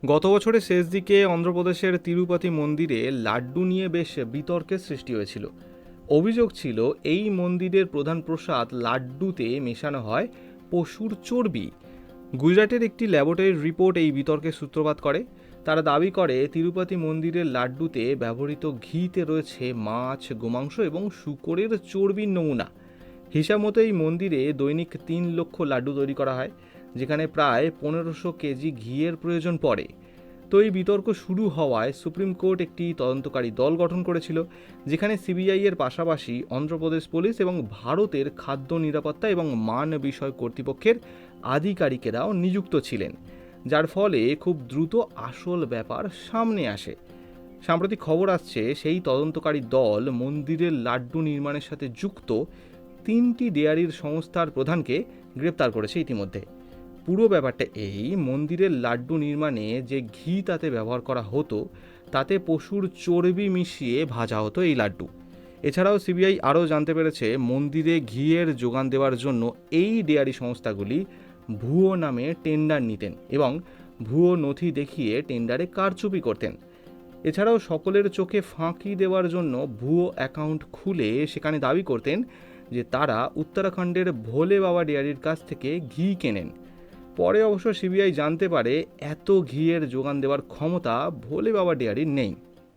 গত বছরের শেষ দিকে অন্ধ্রপ্রদেশের তিরুপতি মন্দিরে লাড্ডু নিয়ে বেশ বিতর্কের সৃষ্টি হয়েছিল। অভিযোগ ছিল এই মন্দিরের প্রধান প্রসাদ লাড্ডুতে মেশানো হয় পশুর চর্বি। গুজরাটের একটি ল্যাবরেটরির রিপোর্ট এই বিতর্কের সূত্রপাত করে। তারা দাবি করে তিরুপতি মন্দিরের লাড্ডুতে ব্যবহৃত ঘিতে রয়েছে মাছ, গোমাংস এবং শূকরের চর্বির নমুনা। হিসাব মতো এই মন্দিরে দৈনিক 3 লক্ষ লাড্ডু তৈরি করা হয়, যেখানে প্রায় 1500 কেজি ঘিয়ের প্রয়োজন পড়ে। তো এই বিতর্ক শুরু হওয়ায় সুপ্রিম কোর্ট একটি তদন্তকারী দল গঠন করেছিল, যেখানে সিবিআই এর পাশাপাশি অন্ধ্রপ্রদেশ পুলিশ এবং ভারতের খাদ্য নিরাপত্তা এবং মান বিষয় কর্তৃপক্ষের আধিকারিকেরাও নিযুক্ত ছিলেন, যার ফলে খুব দ্রুত আসল ব্যাপার সামনে আসে। সাম্প্রতিক খবর আসছে সেই তদন্তকারী দল মন্দিরের লাড্ডু নির্মাণের সাথে যুক্ত 3টি ডেয়ারির সংস্থার প্রধানকে গ্রেপ্তার করেছে ইতিমধ্যে। পুরো ব্যাপারটা এই, মন্দিরের লাড্ডু নির্মাণে যে ঘি তাতে ব্যবহার করা হতো তাতে পশুর চর্বি মিশিয়ে ভাজা হতো এই লাড্ডু। এছাড়াও সিবিআই আরও জানতে পেরেছে মন্দিরে ঘিয়ের যোগান দেওয়ার জন্য এই ডেয়ারি সংস্থাগুলি ভুয়ো নামে টেন্ডার নিতেন এবং ভুয়ো নথি দেখিয়ে টেন্ডারে কারচুপি করতেন। এছাড়াও সকলের চোখে ফাঁকি দেওয়ার জন্য ভুয়ো অ্যাকাউন্ট খুলে সেখানে দাবি করতেন যে তারা উত্তরাখণ্ডের ভোলে বাবা ডেয়ারির কাছ থেকে ঘি কেনেন। পরে অবশ্য সিবিআই জানতে পারে এত ঘিয়ের যোগান দেওয়ার ক্ষমতা ভোলে বাবা ডেয়ারির নেই।